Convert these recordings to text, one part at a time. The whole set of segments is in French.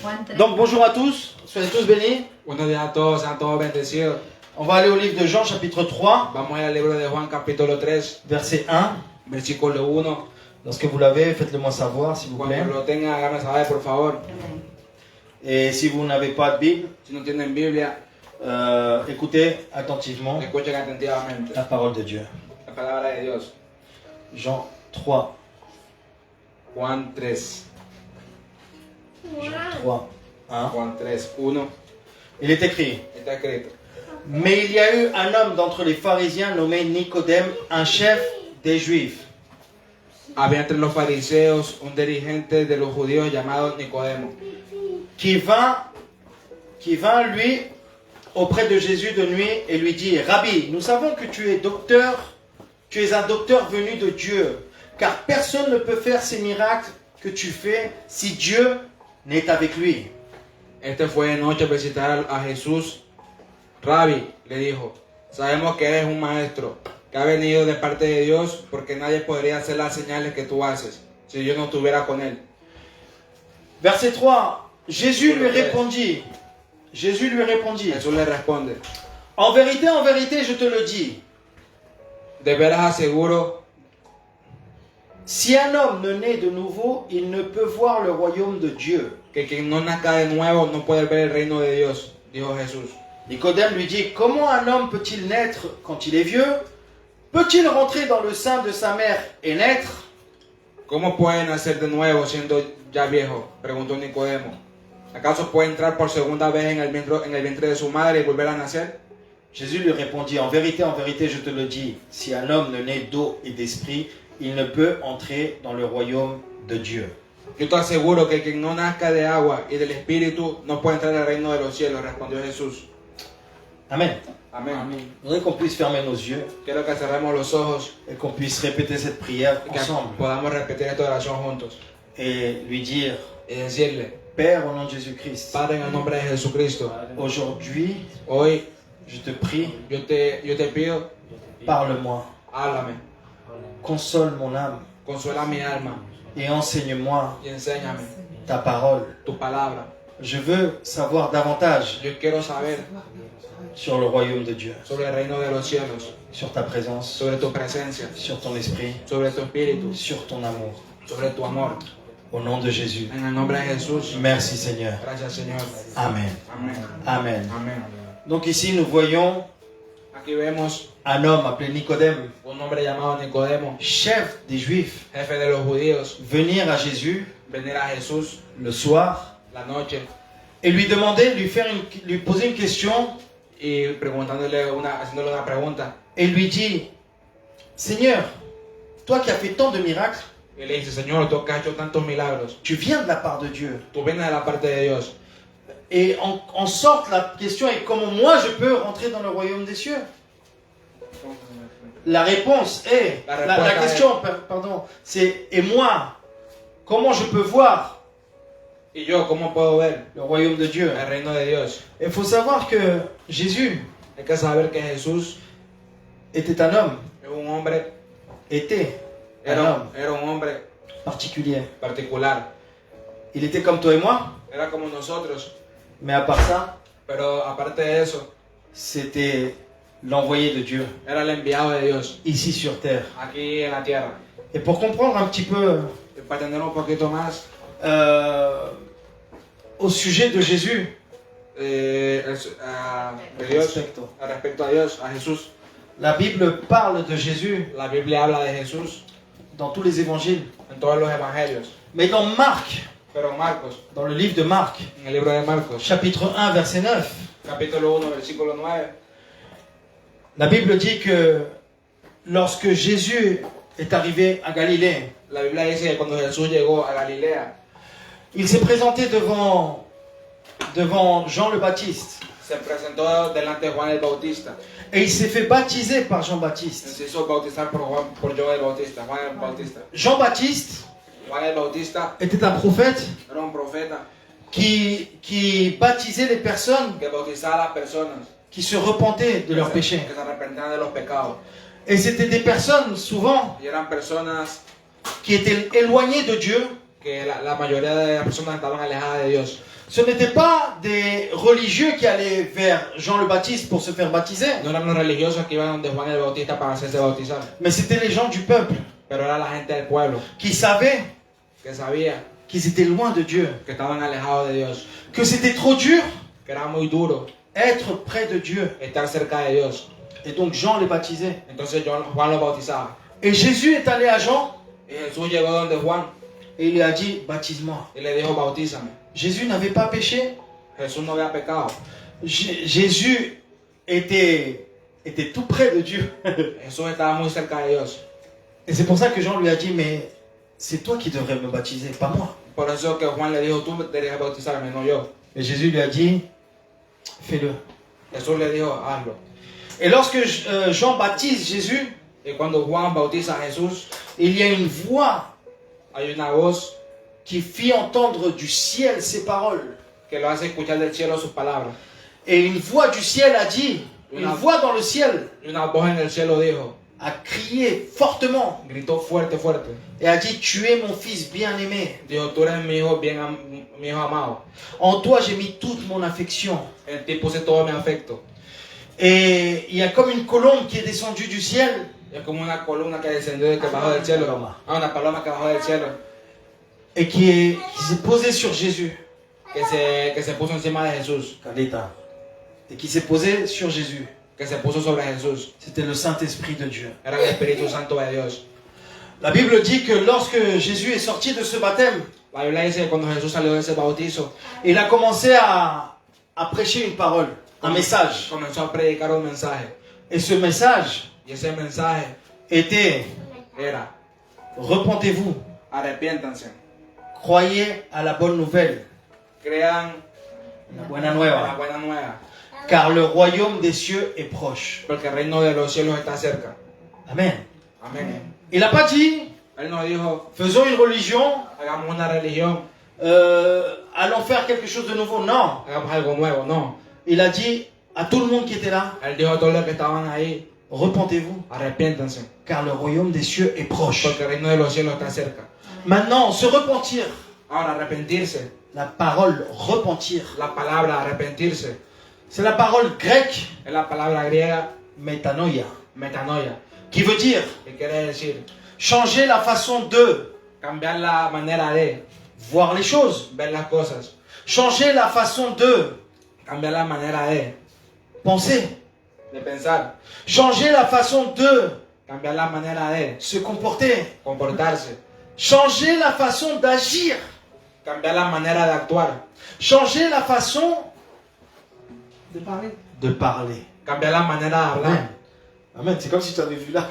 Juan 3. Donc bonjour à tous, soyez tous bénis. Buenos días a todos, sean todos bendecidos. On va aller au livre de Jean chapitre 3, Vamos a ir al libro de Juan capítulo 3, verset 1. versículo 1. Lorsque vous l'avez, faites-le moi savoir s'il vous plaît. Cuando lo tengan, háganme saber, por favor. Amén. Et si vous n'avez pas de Bible, Si no tienen Biblia, écoutez attentivement escuchen atentamente la parole de Dieu. la palabra de Dios. Jean 3, Juan 3, Jean 3, 1. Juan 3, 1. Il est écrit: Está escrito. Mais il y a eu un homme d'entre les pharisiens nommé Nicodème, un chef des Juifs, Había entre los fariseos un dirigente de los judíos llamado Nicodemo, qui vint lui auprès de Jésus de nuit et lui dit: Rabbi, nous savons que tu es un docteur venu de Dieu, car personne ne peut faire ces miracles que tu fais si Dieu n'est avec lui. Este fue de noche a visitar a Jesús. Rabbi, le dijo, sabemos que eres un maestro, que ha venido de parte de Dios, porque nadie podría hacer las señales que tú haces, si Dios no estuviera con él. Verset 3, Jésus lui répondit, Jesús le responde, en vérité, je te le dis, de veras aseguro, si un homme ne naît de nouveau, il ne peut voir le royaume de Dieu. que quien no nazca de nuevo no puede ver el reino de Dios, dijo Jesús. Nicodème lui dit: Comment un homme peut-il naître quand il est vieux? Peut-il rentrer dans le sein de sa mère et naître? ¿Cómo puede nacer de nuevo siendo ya viejo? Preguntó Nicodemo. ¿Acaso puede entrar por segunda vez en el vientre de su madre y volver a nacer? Jésus lui répondit: en vérité, je te le dis, si un homme ne naît d'eau et d'esprit, il ne peut entrer dans le royaume de Dieu. Yo te aseguro que quien no nazca de agua y del Espíritu no puede entrar al reino de los cielos, respondió Jesús. Amen. Amén. Je voudrais qu'on puisse fermer nos yeux Quiero que cerremos los ojos et qu'on puisse répéter cette prière y que ensemble podamos repetir esta oración juntos et lui dire: y decirle, Père, au nom de Jésus-Christ, Padre, en el nombre de Jesucristo, aujourd'hui, hoy je te prie, yo te pido, parle-moi, háblame, console mon âme consuela mi alma et enseigne-moi y enséñame ta parole. tu palabra. Je veux savoir davantage Yo quiero saber sur le royaume de Dieu, sobre el reino de los cielos, sur ta présence, sobre tu presencia, sur ton esprit, sobre tu espíritu, sur ton amour. sobre tu amor. Au nom de Jésus. En el nombre de Jesús. Merci Seigneur. Gracias, Señor. Amen. Amén. Amen. Amén. Donc ici nous voyons Aquí vemos un homme appelé Nicodème, un hombre llamado Nicodemo, chef des Juifs, jefe de los judíos, venir à Jésus venir a Jesús le soir la noche et lui demander, lui poser une question y haciéndole una pregunta. et lui dit: Seigneur, toi qui as fait tant de miracles, Y le dice, Señor, tú que has hecho tantos milagros, tu viens de la part de Dieu. tú vienes de la parte de Dios. Et en sorte, la question est: comment moi je peux rentrer dans le royaume des cieux? La réponse est, la question, pardon, c'est: et moi, comment je peux voir Y yo, ¿cómo puedo ver le royaume de Dieu? el reino de Dios? Il faut savoir que Jésus Hay que saber que Jesús était un homme, es un hombre, était un homme era un hombre particulier. particular. Il était comme toi et moi, Era como nosotros, mais à part ça, pero aparte de eso, c'était l'envoyé de Dieu, era el enviado de Dios ici sur terre. aquí en la tierra. Et pour comprendre un petit peu Y para entender un poquito más au sujet de Jésus, de Dios, respecto a Dios, a Jesús. la Bible parle de Jésus La Biblia habla de Jesús dans tous les évangiles. en todos los evangelios. Mais dans Marc, Pero en Marcos, dans le livre de Marc, en el libro de Marcos, chapitre 1, verset 9, capítulo 1, versículo 9, la Bible dit que lorsque Jésus est arrivé à Galilée, la Biblia dice que cuando Jesús llegó a Galilea, il s'est présenté devant Jean le Baptiste se presentó delante de Juan el Bautista. et il s'est fait baptiser par Jean-Baptiste. Se hizo bautizar por Juan el Bautista. Jean-Baptiste Juan el Bautista était un prophète era un profeta qui baptisait les personnes que bautizaba a las personas qui se repentaient de leurs péchés. que se arrepentían de los pecados. Et c'était des personnes souvent Y eran personas qui étaient éloignées de Dieu que la mayoría de las personas estaban alejadas de Dios. Ce n'étaient pas des religieux qui allaient vers Jean le Baptiste pour se faire baptiser, No eran los religiosos que iban donde Juan el Bautista para hacerse bautizar, mais c'était les gens du peuple pero era la gente del pueblo qui savaient que sabía qu'ils étaient loin de Dieu, que estaban alejados de Dios, que c'était trop dur que era muy duro être près de Dieu. estar cerca de Dios. Et donc Jean les baptisait. Entonces Juan los bautizaba. Et Jésus est allé à Jean Y Jesús llegó donde Juan et il lui a dit, baptise-moi. y le dijo, bautízame. Jésus n'avait pas péché. Jesús no había pecado. Jésus était tout près de Dieu. Jesús estaba muy cerca de Dios. Et c'est pour ça que Jean lui a dit, mais c'est toi qui devrais me baptiser, pas moi. Por eso que Juan le dijo, tú deberías bautizarme, no yo. Et Jésus lui a dit, fais-le. Jesús le dijo, hazlo. Et lorsque Jean baptise Jésus, Y cuando Juan bautiza a Jesús, il y a une voix hay una voz qui fit entendre du ciel ses paroles. que lo hace escuchar del cielo sus palabras. Et une voix du ciel a dit, une voix dans le ciel Y una voz en el cielo dijo, a crié fortement gritó fuerte, fuerte. et a dit, tu es mon fils bien-aimé. Dijo, tú eres mi hijo mi hijo amado. En toi, j'ai mis toute mon affection. En ti puse todo mi afecto. Et il y a comme une colombe qui est descendue du ciel. Es como una columna que descendió que bajó del cielo. Una paloma que bajó del cielo. Et qui s'est posée sur Jésus. Que se puso encima de Jesús. Caleta. Et qui s'est posée sur Jésus. Que se puso sobre Jesús. C'était le Saint-Esprit de Dieu. Era el Espíritu Santo de Dios. La Bible dit que lorsque Jésus est sorti de ce baptême, La Biblia dice que cuando Jesús salió de ese bautizo, il a commencé à prêcher une parole, un message. comenzó a predicar un mensaje. Et ce message Y ese mensaje était, era, repentez-vous, arrepiéntanse, croyez à la bonne nouvelle, crean la buena la nueva, buena nueva, car le royaume des cieux est proche. porque el reino de los cielos está cerca. Amen. Amén. Il n'a pas dit, Él nos dijo, faisons une religion, hagamos una religión, allons faire quelque chose de nouveau. Non. hagamos algo nuevo, no. Il a dit à tout le monde qui était là, Él dijo a todos los que estaban ahí, repentez-vous, arrepiéntanse, car le royaume des cieux est proche. porque el reino de los cielos está cerca. Maintenant, se repentir, Ahora, arrepentirse, la parole repentir, la palabra arrepentirse, c'est la parole grecque es la palabra griega metanoia, metanoia, qui veut dire que quiere decir changer la façon de cambiar la manera de voir les choses, ver las cosas, changer la façon de cambiar la manera de penser, pensar, changer la façon de cambiar la manera de se comporter, comportarse, changer la façon d'agir, cambiar la manera de actuar, changer la façon de parler. cambiar la manera de hablar. Amen. Amen. C'est comme si tu avais vu là.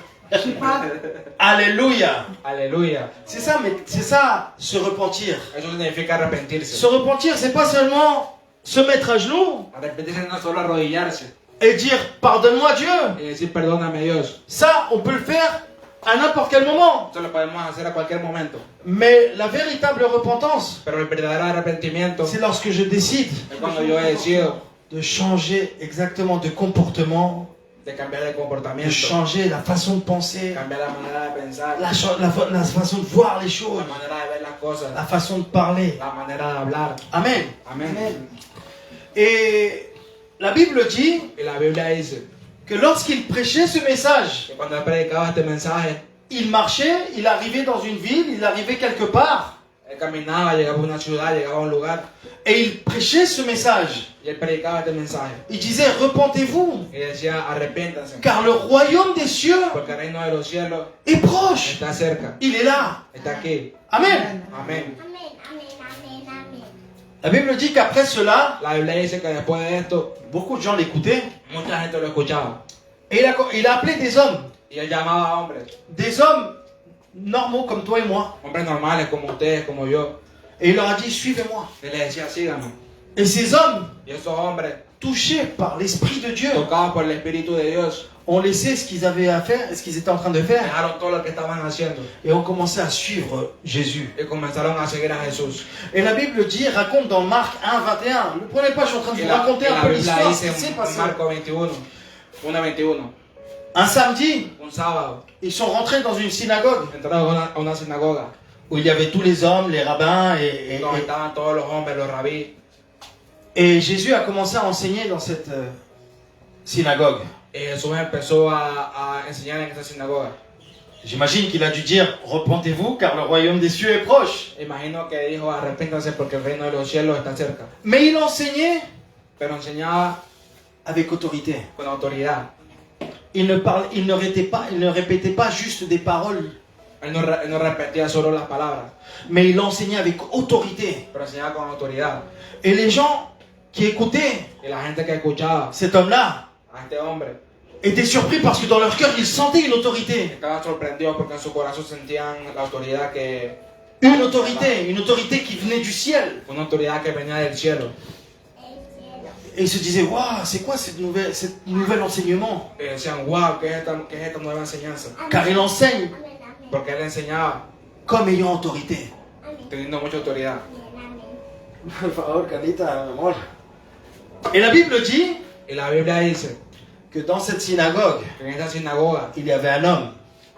Alléluia. Aleluya. C'est ça, mais c'est ça, se repentir. Eso significa arrepentirse. Se repentir, c'est pas seulement se mettre à genoux Arrepentirse no solo arrodillarse et dire pardonne-moi Dieu. y decir perdóname Dios. Ça, on peut le faire à n'importe quel moment. Eso lo podemos hacer a cualquier momento. Mais la véritable repentance, Pero el verdadero arrepentimiento c'est lorsque je décide es cuando yo decido de changer exactement de comportement, de cambiar de de comportamiento, changer la façon de penser, cambiar la manera de pensar, la façon de voir les choses, la manera de ver las cosas, la façon de parler. la manera de hablar. Amen. Amén. Et la Bible dit Y la Biblia dice que lorsqu'il prêchait ce message, que cuando él predicaba este mensaje, il marchait, il arrivait dans une ville, il arrivait quelque part, él caminaba, llegaba a una ciudad, llegaba a un lugar, et il prêchait ce message. y él predicaba este mensaje. Il disait, repentez-vous, Y decía, arrepiéntanse, car le royaume des cieux porque el reino de los cielos est proche. está cerca, Il est là. está aquí. Amen. Amén. La Bible dit qu'après cela, La Biblia dice que después de esto, beaucoup de gens l'écoutaient, mucha gente lo escuchaba. et il a appelé des hommes Y él llamaba a normaux comme toi et moi, hombres normales como ustedes, como yo. et il leur a dit, suivez-moi. Y les decía, síganme. Et ces hommes, Y esos hombres, touchés par l'Esprit de Dieu, tocados por el Espíritu de Dios, ont laissé ce qu'ils avaient à faire, ce qu'ils étaient en train de faire, dejaron todo lo que estaban haciendo et ont commencé à suivre Jésus. y comenzaron a seguir a Jesús. Et la Bible dit, raconte dans Marc 1, 21. Ne prenez pas, je suis en train de Y vous la, raconter y un la peu Biblia l'histoire, ce dice qui s'est en passé. Marco 21, 1:21, Un samedi, un sábado, ils sont rentrés dans une synagogue entraron a una sinagoga où il y avait tous les hommes, les rabbins et donde estaban todos los hombres, los rabí, Et Jésus a commencé à enseigner dans cette synagogue. Y Jesús empezó a enseñar en esta sinagoga. J'imagine qu'il a dû dire « Repentez-vous car le royaume des cieux est proche Imagino que dijo arrepéntanse porque el reino de los cielos está cerca. ». Mais il enseignait Pero enseñaba avec autorité. con autoridad. Il ne répétait pas juste des paroles, Él no repetía solo las palabras, mais il enseignait avec autorité. pero enseñaba con autoridad. Et les gens qui écoutaient Y la gente que escuchaba cet homme-là a este hombre étaient surpris parce que dans leur cœur, ils sentaient une autorité. estaban sorprendidos porque en su corazón sentían la autoridad Une autorité qui venait du ciel. una autoridad que venía del cielo. Et ils se disaient, waouh, c'est quoi cette nouvel enseignement? Y decían, wow, ¿qué es esta nueva enseñanza? Car il enseigne Porque él enseñaba comme ayant autorité. teniendo mucha autoridad. Por favor, Carlita, mi amor. Et la Bible dit Y la Biblia dice que dans cette synagogue, que en esta sinagoga il y avait un homme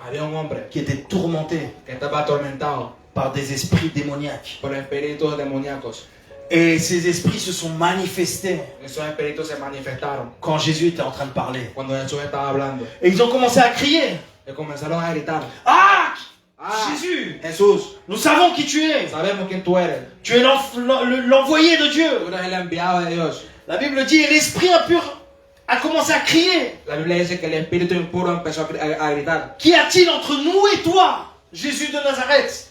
había un hombre qui était tourmenté que estaba atormentado par des esprits démoniaques. por espíritus demoníacos. Et ces esprits se sont manifestés Esos espíritus se manifestaron quand Jésus était en train de parler. cuando Jesús estaba hablando. Et ils ont commencé à crier. Y comenzaron a gritar, Ah, ¡Ah! Jésus, Jesús, nous savons qui tu es. sabemos quién tú eres. Tu es l'envoyé de Tú Dieu. eres el enviado de Dios. La Bible dit, et l'esprit impur a commencé à crier. La Biblia dice que el espíritu impuro empezó a gritar. Qu'y a-t-il entre nous et toi, Jésus de Nazareth?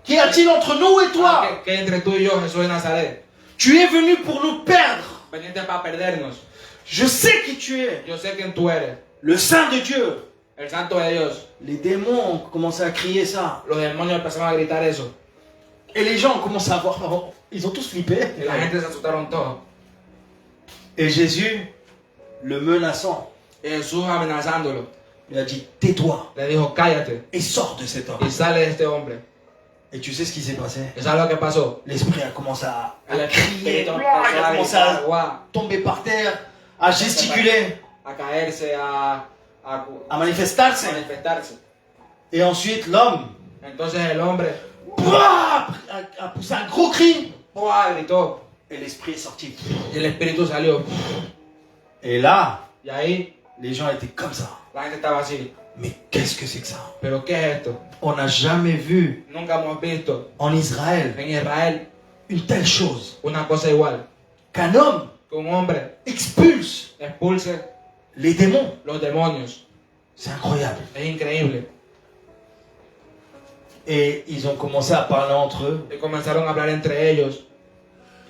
Qu'y a-t-il entre nous et toi? Que entre tú y yo, Jesús de Nazaret, Tu es venu pour nous perdre. veniste para perdernos. Je sais qui tu es. Yo sé quién tú eres, Le Saint de Dieu. el santo de Dios. Les démons ont commencé à crier ça. Los demonios empezaron a gritar eso. Et les gens ont commencé à voir. Ils ont tous flippé. Y la gente se asustaron todos. Et Jésus, le menaçant, Y Jesús amenazándolo, il a dit, tais-toi le dijo, cállate et sors de cet homme. y sale de este hombre. Et tu sais ce qui s'est passé? ¿Y sabes lo que pasó? L'esprit a commencé à El crier, espíritu il empezó a a commencé gritar, à guau, tomber par terre, à gesticuler, a caerse, a à manifestarse. manifestarse. Et ensuite, l'homme Entonces el hombre a poussé un gros cri. ¡buah! Gritó Et l'esprit est sorti. y el espíritu salió. Et là, Y ahí les gens étaient comme ça. la gente estaba así. Mais qu'est-ce que c'est que ça? ¿Pero qué es esto? On n'a jamais vu Nunca hemos visto en Israël en Israel une telle chose. una cosa igual. Qu'un homme Que un hombre expulse expulse les démons. los demonios. C'est incroyable. Es increíble. Et ils ont commencé à parler entre eux. Y comenzaron a hablar entre ellos.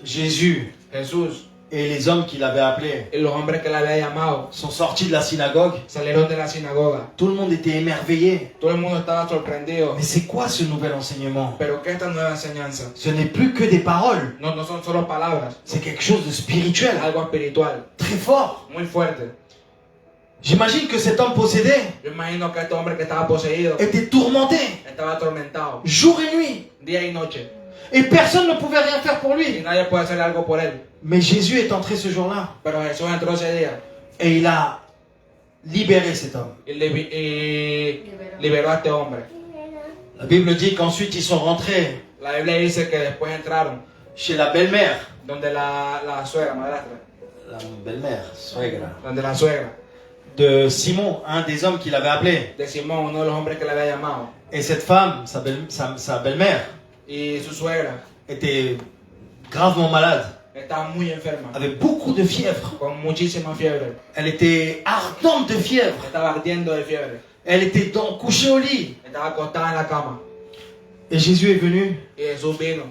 Jésus Jesús et les hommes qu'il avait appelés y los hombres que le había llamado sont sortis de la synagogue. salieron de la sinagoga. Tout le monde était émerveillé. Todo el mundo estaba sorprendido. Mais c'est quoi ce nouvel enseignement? Pero ¿qué es esta nueva enseñanza? Ce n'est plus que des paroles. No son solo palabras. C'est quelque chose de Es spirituel, algo espiritual. très fort. Muy fuerte. J'imagine que cet homme possédé Yo imagino que este hombre que estaba poseído était tourmenté estaba atormentado jour et nuit. día y noche. Et personne ne pouvait rien faire pour Y lui. nadie puede hacer algo por él. Mais Jésus est entré ce jour-là Pero Jesús entró ese día et il a libéré cet homme. y liberó a este hombre. La Bible dit qu'ensuite ils sont rentrés La Biblia dice que después entraron chez la belle-mère. donde la suegra, madrastra, La belle-mère, suegra. donde la suegra De Simon, un des hommes qu'il avait appelé. de Simón, uno de los hombres que le había llamado. Et cette femme, sa belle-mère, Y su suegra était gravement malade, estaba muy enferma, avec beaucoup de fièvre. con muchísima fiebre. Elle était ardente de fièvre. Estaba ardiendo de fiebre. Elle était couchée au lit. Estaba acostada en la cama. Et Jésus est venu, Y Jesús vino,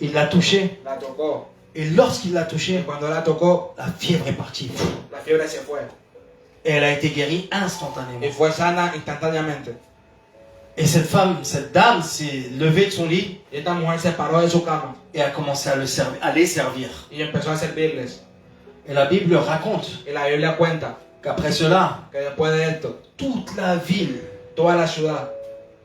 il l'a touchée. la tocó. Et lorsqu'il l'a Y touchée, cuando la tocó, la fièvre est partie. la fiebre se fue. Et elle a été guérie Y instantanément. fue sana instantáneamente. Et cette femme, cette dame s'est levée de son lit Y esta mujer se paró de su cama et a commencé à les servir. y empezó a servirles. Et la Bible raconte Y la Biblia cuenta qu'après cela, que después de esto, toute la ville toda la ciudad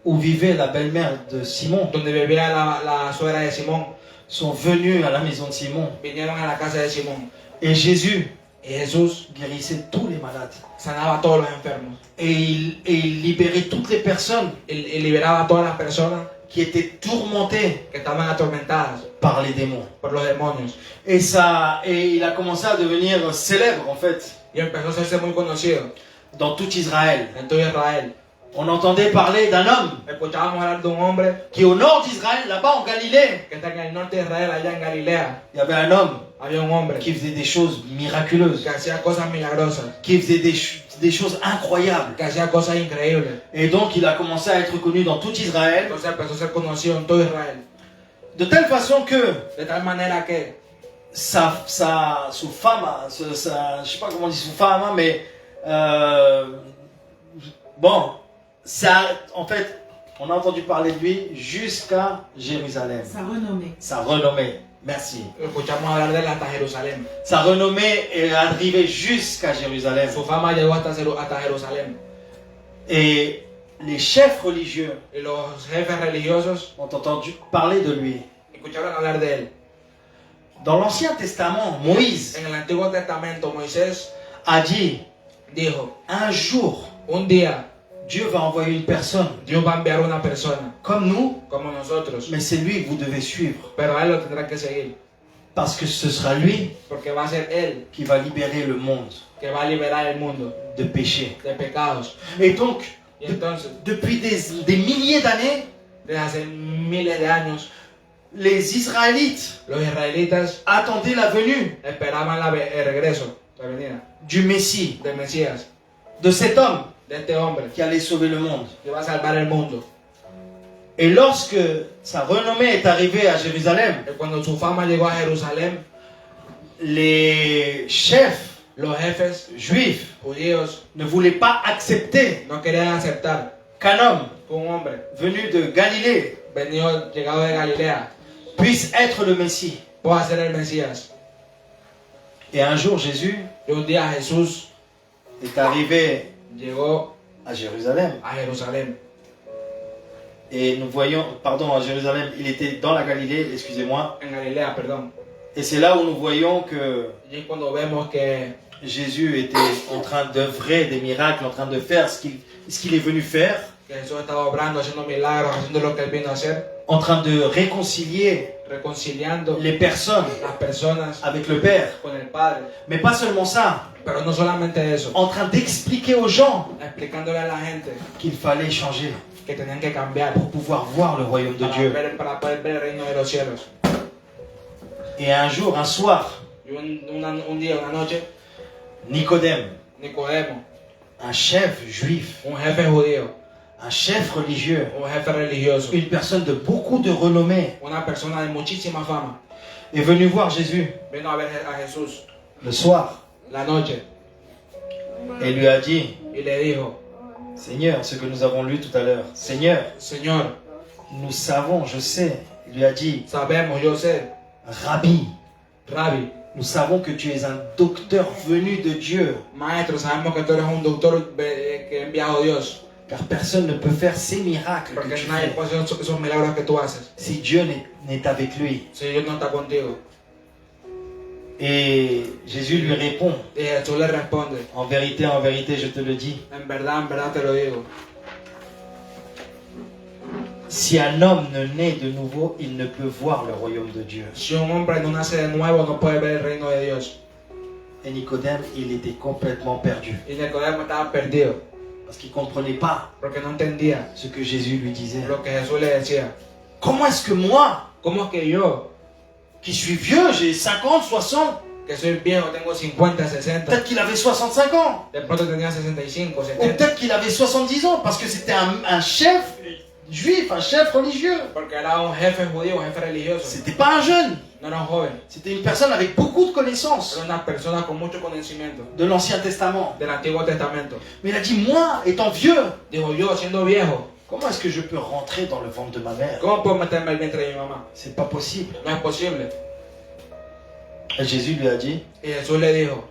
où vivait la belle-mère de Simon donde vivía la suegra de Simón sont venus à la maison de Simon. vinieron a la casa de Simón. Et Jésus Y Jesús guérissait tous les malades. sanaba a todos los enfermos Et il libérait toutes les personnes y liberaba a todas las personas qui étaient tourmentées que estaban atormentadas par les démons. por los demonios. Et il a commencé à devenir célèbre en fait Y empezó a hacerse muy conocido dans tout Israël. en todo Israel. On entendait parler d'un homme Escuchábamos hablar de un hombre qui est au nord d'Israël, là-bas en Galilée. que está en el norte de Israel, allá en Galilea. Il y avait un homme Había un hombre qui faisait des choses miraculeuses, que hacía cosas milagrosas, qui faisait des choses incroyables. que hacía cosas increíbles. Et donc il a commencé à être connu dans tout Israël, Entonces empezó a ser conocido en todo Israel. de telle façon que De tal manera que su fama, je sais pas comment on dit su fama, mais bon, ça, en fait, on a entendu parler de lui jusqu'à Jérusalem. Sa renommée. Sa renommée, merci. escuchamos hablar de él hasta Jerusalén. Sa renommée est arrivée jusqu'à Jérusalem. Su fama llegó hasta Jerusalén. Et les chefs religieux Y los jefes religiosos ont entendu parler de lui. escucharon hablar de él. Dans l'Ancien Testament, Moïse En el Antiguo Testamento, Moisés a dit, dijo, un jour, un día Dieu va envoyer une personne Dios va a enviar una persona comme nous, como nosotros, mais c'est lui que vous devez suivre. pero a él lo tendrán que seguir, Parce que ce sera lui porque va a ser él qui va libérer le monde que va a liberar el mundo de péché. de pecados. Et donc, Y entonces, depuis des milliers d'années, desde hace miles de años, les Israélites los israelitas attendaient la venue esperaban el regreso, la venida du Messie, del Mesías, de cet homme de este hombre qui allait sauver le monde. que va a salvar el mundo. Et lorsque sa renommée est arrivée à Jérusalem, Y cuando su fama llegó a Jerusalén, les chefs los jefes juifs judíos ne voulaient pas accepter no querían aceptar qu'un homme que un hombre venu de Galilée llegado de Galilea puisse être le Messie. pueda ser el Mesías. Et un jour, Jésus Y un día Jesús est arrivé llegó à Jérusalem. a Jerusalén. Et nous voyons, pardon, à Jérusalem, il était dans la Galilée, excusez-moi. En Galilea, perdón. Et c'est là où nous voyons que Y es cuando vemos que Jésus était en train d'œuvrer des miracles, en train de faire ce qu'il est venu faire, Jesús estaba obrando, haciendo milagros, haciendo lo que él vino a hacer, en train de réconcilier reconciliando les personnes las personas avec le Père. con el Padre. Mais pas seulement ça, Pero no solamente eso, en train d'expliquer aux gens explicándole a la gente qu'il fallait changer que tenían que cambiar pour pouvoir voir le royaume de Dieu. para poder ver el reino de los cielos. Et un jour, un soir, Y un día, una noche, Nicodème, Nicodemo, un chef juif, un jefe judío, un chef religieux, un jefe religioso, une personne de beaucoup de renommée, una persona de muchísima fama, est venu voir Jésus vino a ver a Jesús le soir la noche et lui a dit, y le dijo, Seigneur, ce que nous avons lu tout à l'heure, Seigneur, Señor, nous savons, je sais, il lui a dit, sabemos, yo sé, Rabbi, Rabbi, nous savons que tu es un docteur venu de Dieu, maestro, sabemos que tú eres un doctor que ha enviado Dios, car personne ne peut faire ces miracles que porque tu nadie fais puede hacer esos milagros que tú haces si Dieu n'est avec lui. si Dios no está contigo. Et Jésus lui répond, Y Jesús le responde, en vérité, je te le dis, en verdad te lo digo, si un homme ne naît de nouveau, il ne peut voir le royaume de Dieu. si un hombre no nace de nuevo no puede ver el reino de Dios. Et Nicodème, il était complètement perdu, Y Nicodemo estaba perdido parce qu'il ne comprenait pas porque no entendía ce que Jésus lui disait. lo que Jesús le decía. Comment est-ce que moi, ¿Cómo es que yo, qui suis vieux, j'ai 50, 60, que soy viejo, tengo 50, 60, peut-être qu'il avait 65 ans, de pronto tenía 65, ou 70, peut-être qu'il avait 70 ans, parce que c'était un chef juif, un chef religieux. porque era un jefe judío, un jefe religioso, C'était pas un jeune, no era un joven, c'était une personne avec beaucoup de connaissances era una persona con mucho conocimiento de l'Ancien Testament. del Antiguo Testamento. Mais il a dit, moi, étant vieux, Dijo, yo siendo viejo, comment est-ce que je peux rentrer dans le ventre de ma mère? ¿cómo puedo meterme al vientre de mi mamá? C'est pas possible. No es posible. Et Jésus lui a dit, Y Jesús le dijo,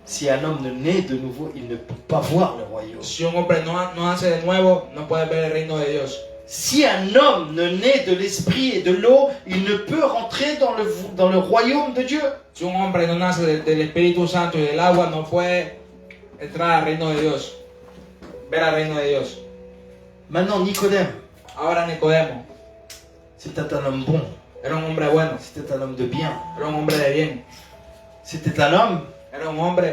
si un homme ne naît de nouveau, il ne peut pas voir le royaume. si un hombre no nace de nuevo, no puede ver el reino de Dios. Si un homme ne naît de l'esprit et de l'eau, il ne peut rentrer dans le royaume de Dieu. Si un hombre no nace del Espíritu Santo y del agua, no puede entrar al reino de Dios, ver al reino de Dios. Maintenant, Nicodème, Ahora Nicodemo c'était un homme bon. Era un hombre bueno, C'était un homme de bien. era un hombre de bien, C'était un homme, era un hombre,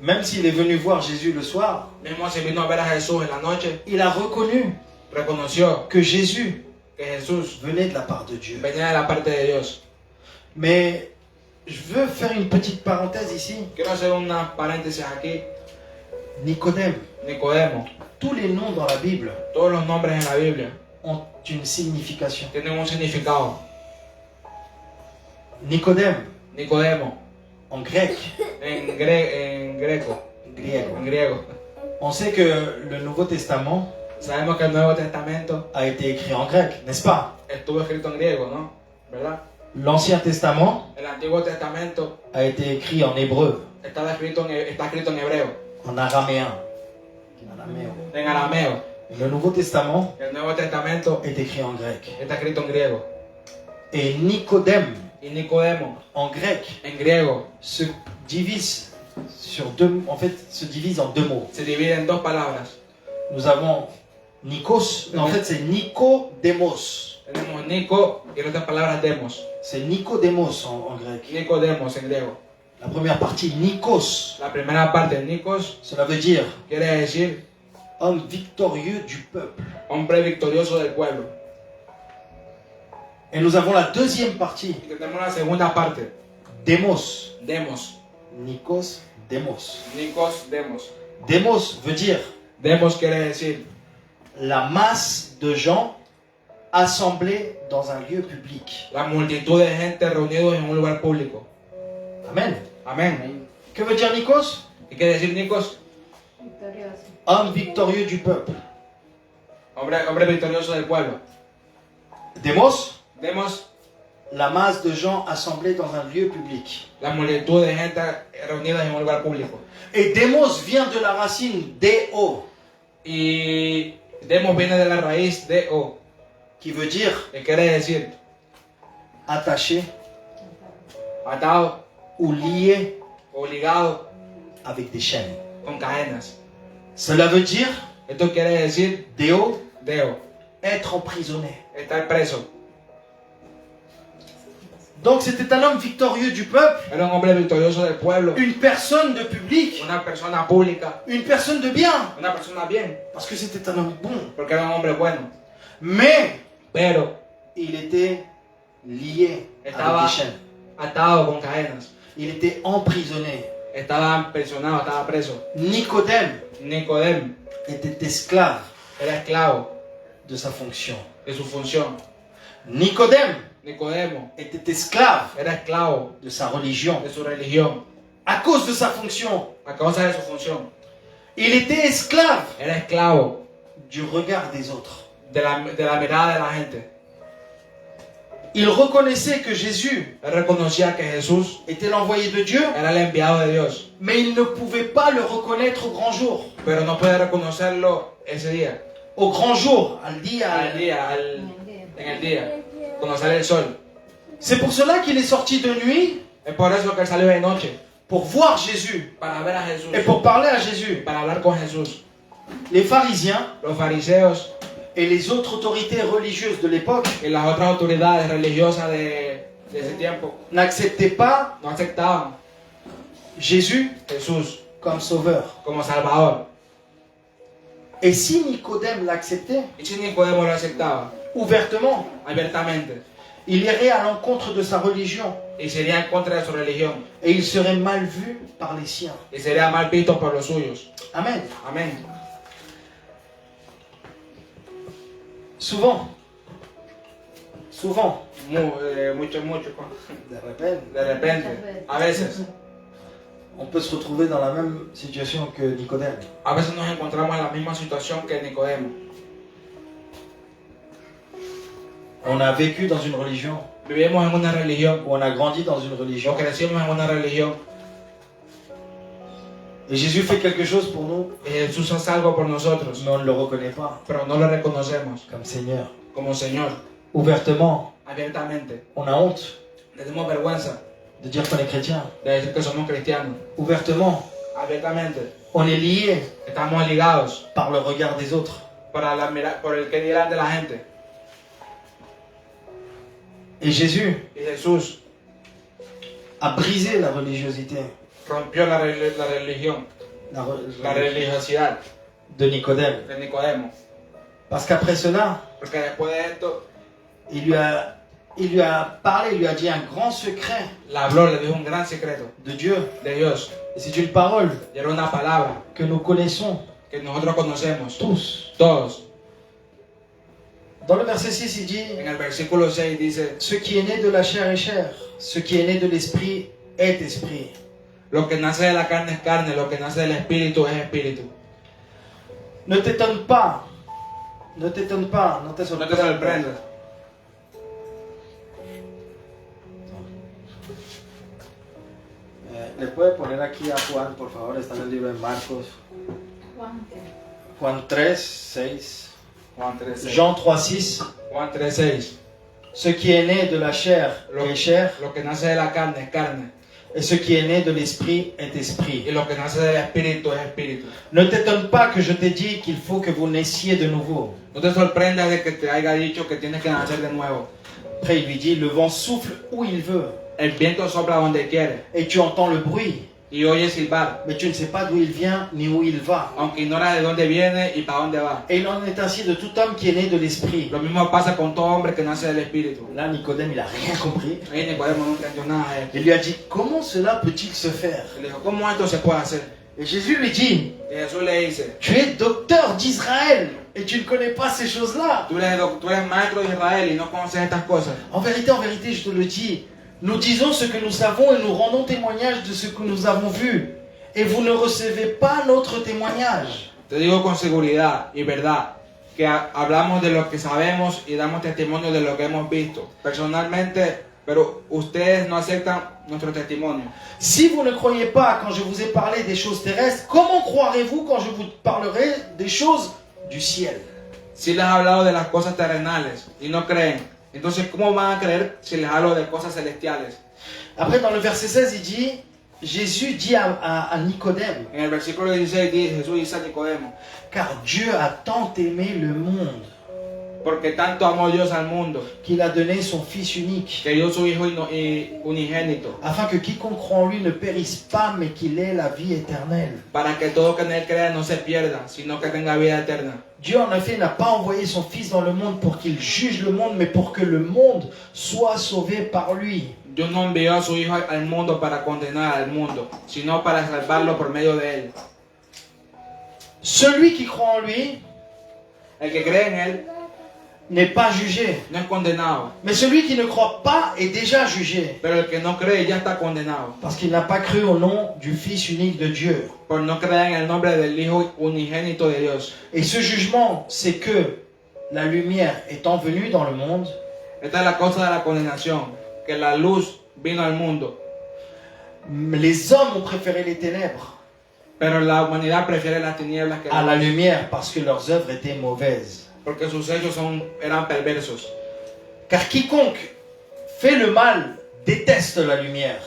même s'il est venu voir Jésus le soir, mismo si vino a ver a Jesús en la noche, il a reconnu reconoció que Jésus que Jesús venait de la part de Dieu. venía de la parte de Dios. Mais je veux faire une petite parenthèse ici. Quiero hacer una paréntesis aquí. Nicodème, Nicodemo, tous les noms dans la Bible todos los nombres en la Biblia ont une signification. tienen un significado. Nicodème, Nicodemo, en grec, en greco, griego. en griego. On sait que le Nouveau Testament Sabemos que el Nuevo Testamento a été écrit en grec, n'est-ce pas? estuvo escrito en griego, ¿no? ¿Verdad? L'Ancien Testament El Antiguo Testamento a été écrit en hébreu, está escrito en hebreo, en araméen, araméo. en arameo. Le Nouveau Testament El Nuevo Testamento est écrit en grec. está escrito en griego. Et Nicodème, Y Nicodemo, en grec, en griego, se divise sur deux, en fait, se divise en deux mots. se divide en dos palabras. Nous avons Nikos, non, en fait c'est Nicodemos. Tenemos Nico y en otras palabras Demos. C'est Nicodemos en grec. Nicodemos en griego. La première partie, Nikos, La primera parte, Nikos, cela veut dire quiere decir homme victorieux du peuple. hombre victorioso del pueblo. Et nous avons la deuxième partie, Y tenemos la segunda parte, Demos. Demos. Nikos, Demos. Nikos, Demos. Demos veut dire Demos quiere decir la masse de gens assemblés dans un lieu public. la multitud de gente reunidos en un lugar público. Amen. Amén. Que veut dire Nikos? ¿Y qué decir Nikos? Victorioso. Homme victorieux du peuple. Hombre victorioso del pueblo. Demos, Demos, la masse de gens assemblés dans un lieu public. la multitud de gente reunida en un lugar público. Et Demos vient de la racine Deo, Y Demos viene de la raíz de O, qui veut dire que quiere decir attaché atado ou lié o ligado avec des chaînes. con cadenas. Cela veut dire, Esto quiere decir Deo, Deo, être emprisonné. estar preso. Donc c'était un homme victorieux du peuple, Era un hombre victorioso del pueblo, une personne de public, una persona pública, une personne de bien, una persona bien, parce que c'était un homme bon. porque era un hombre bueno. Mais Pero il était lié avec estaba des chaînes. atado con cadenas, Il était emprisonné. estaba presionado, estaba preso. Nicodème Nicodemo était esclave era esclavo de sa fonction. de su función. Nicodème Nicodemo était esclave era esclavo de sa religion de su religión à cause de sa fonction. a causa de su función. Il était esclave Era esclavo du regard des autres. de la mirada de la gente. Il reconnaissait que Jésus Él reconocía que Jesús était l'envoyé de Dieu, era el enviado de Dios, mais il ne pouvait pas le reconnaître au grand jour. pero no puede reconocerlo ese día, Au grand jour, al día. al día, en el día, cuando sale el sol. C'est pour cela qu'il est sorti de nuit Es por eso que él salió de noche, pour voir Jésus para ver a Jesús, et pour parler à Jésus. para hablar con Jesús. Les pharisiens Los fariseos et les autres autorités religieuses de l'époque y las otras autoridades religiosas de ese tiempo n'acceptaient pas no aceptaban Jésus Jesús comme sauveur. como Salvador. Et si Nicodème l'acceptait Y si Nicodemo lo aceptaba ouvertement, abiertamente, il irait à l'encontre de sa religion y sería en contra de su religión, et il serait mal vu par les siens. y sería mal visto por los suyos. Amen. Amén. Souvent, Mucho. de repente, De repente, a veces on peut se retrouver dans la même situation que Nicodème. nos encontramos en la misma situación que Nicodemo. On a vécu dans une religion, Vivimos en una religión, ou on a grandi dans une o religion, crecimos en una religión, et Jésus fait quelque chose pour nous, y Jesús hace algo por nosotros, mais on ne le reconnaît pas pero no lo reconocemos comme Seigneur. como Señor. Ouvertement, Abiertamente, on a honte tenemos vergüenza de dire qu'on est chrétien. de decir que somos cristianos. Ouvertement, Abiertamente, on est lié estamos ligados par le regard des autres. por el que dirán de la gente. Et Jésus Y Jesús a brisé la religiosité rompió la religión, la religiosidad de Nicodème. de Nicodemo. Parce qu'après cela, Porque después de esto, il lui a parlé, il lui a dit un grand secret le habló, le dijo un gran secreto de Dieu. de Dios. Et c'est une parole Y era una palabra que nous connaissons que nosotros conocemos, tous. todos. Dans le verset 6, il dit, En el versículo 6 dice, ce qui est né de la chair est chair, ce qui est né de l'esprit est esprit. lo que nace de la carne es carne, lo que nace del espíritu es espíritu. Ne t'étonne pas, ne t'étonne pas, no te No te sorprendas. sorprendas. ¿Le puede poner aquí a Juan, por favor? Está en el libro de Marcos. Juan 3, 6. Juan 3:6. Jean 3, 6. Juan 3:6. Ce qui est né de la chair est chair, Lo que nace de la carne es carne, et ce qui est né de l'esprit est y esprit. lo que nace del espíritu es espíritu. Ne t'étonne pas que je t'ai dit qu'il faut que vous naissiez de nouveau. No te sorprendas de que te haya dicho que tienes que nacer de nuevo. Après, il lui dit, le vent souffle où il veut, El viento sopla donde quiere et tu entends le bruit, y oyes silbar, mais tu ne sais pas d'où il vient ni où il va. aunque ignoras de dónde viene y para dónde va. Et il en est ainsi de tout homme qui est né de l'esprit. Lo mismo pasa con todo hombre que nace del espíritu. Là, Nicodème, il n'a rien compris. Ahí Nicodemo no entendió nada de esto. Il lui a dit, comment cela peut-il se faire? Le dijo, ¿cómo esto se puede hacer? Et Jésus lui dit, Y Jesús le dice, tu es docteur d'Israël et tu ne connais pas ces choses-là. tú eres maestro de Israel y no conoces estas cosas. En vérité, je te le dis, nous disons ce que nous savons et nous rendons témoignage de ce que nous avons vu. Et vous ne recevez pas notre témoignage. Te digo con seguridad y verdad que hablamos de lo que sabemos y damos testimonio de lo que hemos visto personalmente, pero ustedes no aceptan nuestro testimonio. Si vous ne croyez pas quand je vous ai parlé des choses terrestres, comment croirez-vous quand je vous parlerai des choses du ciel? Si les he hablado de las cosas terrenales y no creen, entonces ¿cómo van a creer si les hablo de cosas celestiales? Après, dans le verset 16, il dit, Jésus dit à Nicodème, En el versículo 16 dice, Jesús dice a Nicodemo, car Dieu a tant aimé le monde porque tanto amó Dios al mundo, qu'il a donné son Fils unique, que dio su Hijo unigénito, afin que quiconque croit en lui ne périsse pas, mais qu'il ait la vie éternelle. para que todo que en él crea no se pierda, sino que tenga vida eterna. Dieu, en effet, n'a pas envoyé son Fils dans le monde pour qu'il juge le monde, mais pour que le monde soit sauvé par lui. Dios no envió a su Hijo al mundo para condenar al mundo, sino para salvarlo por medio de él. Celui qui croit en lui El que cree en él n'est pas jugé, no es condenado, mais celui qui ne croit pas est déjà jugé, pero el que no cree ya está condenado, parce qu'il n'a pas cru au nom du Fils unique de Dieu. por no creer en el nombre del Hijo unigénito de Dios. Et ce jugement, c'est que la lumière étant venue dans le monde, Esta es la causa de la condenación, que la luz vino al mundo, les hommes ont préféré les ténèbres pero la humanidad prefiere las tinieblas que à la la luz, lumière parce que leurs œuvres étaient mauvaises. porque sus hechos eran perversos. Car quiconque fait le mal déteste la lumière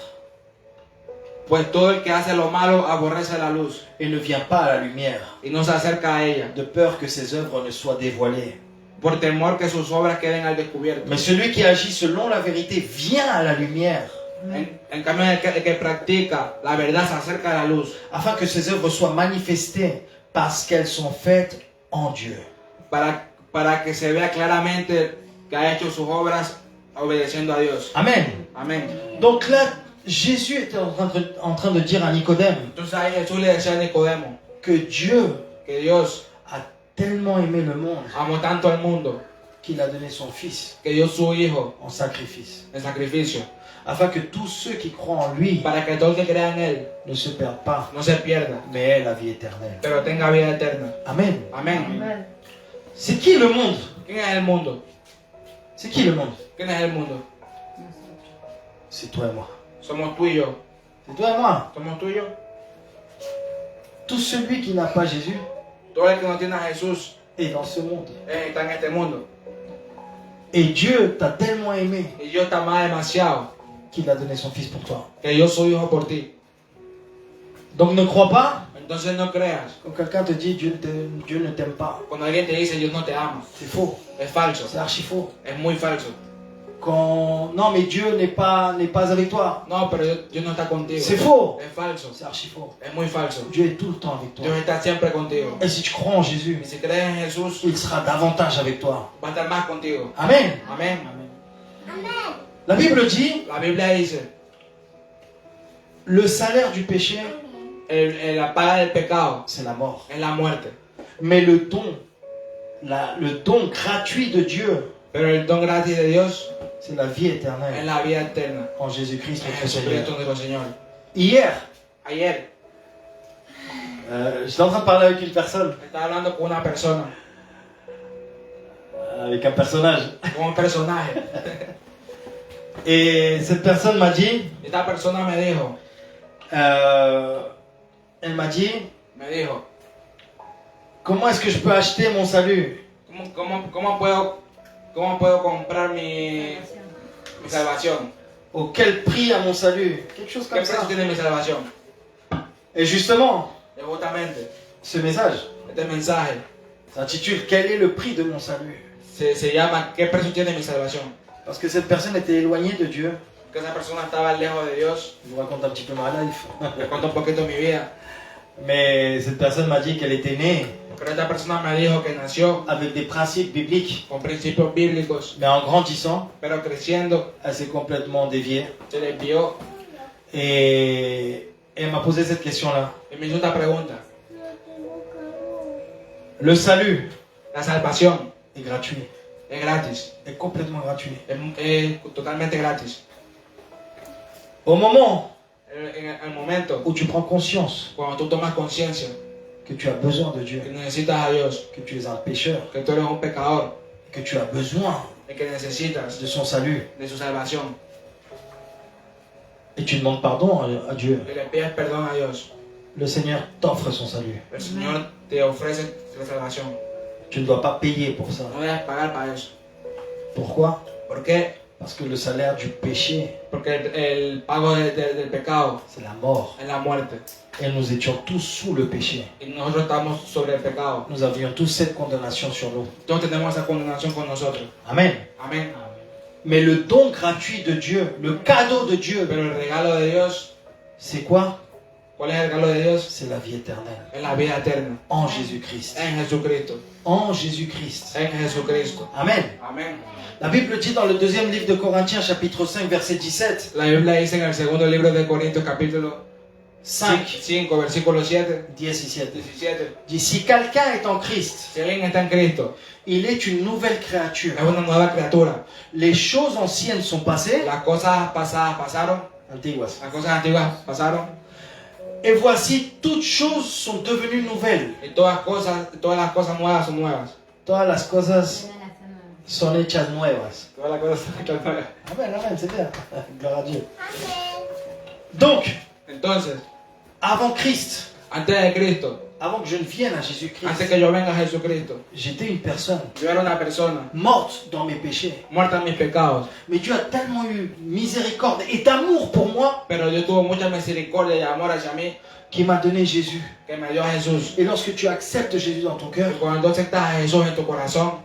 Pues todo el que hace lo malo aborrece la luz et ne vient pas à la lumière, y no se acerca a ella, de peur que ses œuvres ne soient dévoilées. por temor que sus obras queden al descubierto. Mais celui qui agit selon la vérité vient à la lumière, En cambio, el que practica la verdad se acerca a la luz, afin que ses œuvres soient manifestées parce qu'elles sont faites en Dieu. para que se vea claramente que ha hecho sus obras obedeciendo a Dios. Amen. Amén. Donc là, Jésus était en train de dire à Nicodème Entonces ahí Jesús le decía a Nicodemo que Dieu que Dios a tellement aimé le monde amó tanto al mundo qu'il a donné son Fils que dio su Hijo en sacrifice, en sacrificio, afin que tous ceux qui croient en lui para que todo el que crea en Él ne se perdent pas, no se pierda, mais aient la vie éternelle. pero tenga vida eterna. Amen. Amén. C'est qui le monde? ¿Quién es el mundo? C'est qui le monde? ¿Quién es el mundo? C'est toi et moi. Somos tú y yo. C'est toi et moi. Somos tú y yo. Tout celui qui n'a pas Jésus Todo el que no tiene a Jesús est dans ce monde. está en este mundo. Et Dieu t'a tellement aimé Y Dios te ama demasiado qu'il a donné son Fils pour toi. que dio su Hijo por ti. Donc ne crois pas Entonces no creas. quand quelqu'un te dit Dieu ne t'aime pas. Cuando alguien te dice Dios no te ama, C'est faux. es falso, C'est archi faux. es muy falso. quand non mais Dieu n'est pas avec toi. No, pero Dios no está contigo. C'est faux. Es falso. C'est archi faux. Es muy falso. Dieu est tout le temps avec toi. Dios está siempre contigo. Et si tu crois en Jésus, Y si crees en Jesús, il sera davantage avec toi. va a estar más contigo. Amen. Amén. La Bible dit, La Biblia dice, le salaire du péché, la paga del pecado c'est la mort. es la muerte. Mais le don gratuit de Dieu, Pero el don gratis de Dios c'est la vie es éternelle la vida eterna. en Jésus-Christ En notre Seigneur. Jesucristo nuestro Señor. Hier, Ayer j'étais en train de parler avec une personne, estaba hablando con una persona, avec un personnage. con un personaje. Et cette personne m'a dit, Esta persona me dijo, elle m'a dit, comment est-ce que je peux acheter mon salut? ¿Cómo puedo comprar mi salvación? Au quel prix à mon salut? Quelque chose ¿Qué comme precio ça. tiene mi salvación? Et justement, Y justamente, ce message este mensaje s'intitule Quel est le prix de mon salut? se llama ¿Qué precio tiene mi salvación? Parce que cette personne était éloignée de Dieu. Que esa persona estaba lejos de Dios. Je vous raconte un petit peu ma life. Le cuento un poquito mi vida. Mais cette personne m'a dit qu'elle était née Pero esta persona me dijo que nació avec des principes bibliques. con principios bíblicos, Mais en grandissant, pero creciendo elle s'est complètement déviée. se desvió Et elle m'a posé cette question-là. y me hizo esta pregunta. Le salut La salvación est gratuit. es gratis, Est complètement gratuit. es totalmente gratis. Au moment En el momento où tu prends conscience cuando tú tomas conciencia que tu as besoin de Dieu, que necesitas a Dios, que tu es un pécheur, que tú eres un pecador que tu as besoin y que necesitas de son salut, de su salvación et tu demandes pardon à Dieu, y le pides perdón a Dios, le Seigneur t'offre son salut. el Señor te ofrece la salvación. Tu ne dois pas payer pour ça. No debes pagar para eso. Pourquoi? ¿Por qué? Parce que le salaire du péché, Porque el pago del pecado c'est la mort. es la muerte. Et nous étions tous sous le péché. Y nosotros estamos sobre el pecado. Nous avions tous cette condamnation sur nous. Todos tenemos esa condenación con nosotros. Amen. Amén. Mais le don gratuit de Dieu, le cadeau de Dieu, Pero el regalo de Dios, c'est quoi? ¿cuál es el regalo de Dios? C'est la vie éternelle. Es la vida eterna. En Jésus-Christ. En Jesucristo. En Jésus-Christ. En Jesucristo. Amen. Amén. La Bible dit dans le deuxième livre de Corinthiens, chapitre 5, verset 17, La Biblia dice en el segundo libro de Corintios, capítulo 5, 5, versículo 7, 17, 17. dit si quelqu'un est en Christ, Si alguien está en Cristo, il est une nouvelle créature. es una nueva criatura. Les choses anciennes sont passées, Las cosas pasadas pasaron, antiguas, las cosas antiguas pasaron, et voici toutes choses sont devenues nouvelles. y todas las cosas nuevas son nuevas. Todas las cosas son hechas nuevas. Todas las cosas son hechas nuevas. Amen, amen, c'est bien. Gloire à Dieu. Donc, Entonces, avant Christ, antes de Cristo, avant que je ne vienne à Jésus-Christ, antes que yo venga a Jesucristo, j'étais une personne yo era una persona morte dans mes péchés. muerta en mis pecados, Mais Dieu a tellement eu miséricorde et d'amour pour moi pero Dios tuvo mucha misericordia y amor hacia mí qu'il m'a donné Jésus. que me dio a Jesús. Et lorsque tu acceptes Jésus dans ton cœur, Y cuando aceptas a Jesús en tu corazón,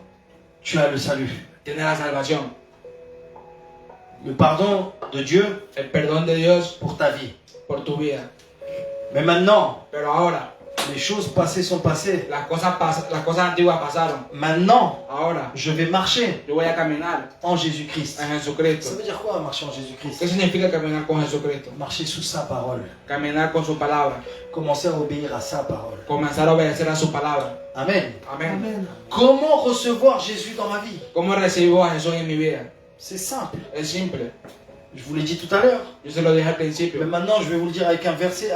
tu as le salut. tienes la salvación, Le pardon de Dieu el perdón de Dios pour ta vie. por tu vida. Mais maintenant, Pero ahora, les choses passées sont passées. las cosas antiguas pasaron. Maintenant, Ahora, je vais marcher yo voy a caminar en Jésus-Christ. en Ça Jesucristo. veut dire quoi marcher en ¿Qué Jésus-Christ? significa caminar con Jesucristo? Marcher sous sa parole. Caminar con su palabra. Commencer à obéir à sa parole. Comenzar a obedecer a su palabra. Amen. Amén. Comment recevoir Jésus dans ma vie? ¿Cómo recibo a Jesús en mi vida? C'est simple. Es simple. Je vous l'ai dit tout à l'heure. Yo se lo dije al Mais principio. maintenant, je vais vous le dire avec un verset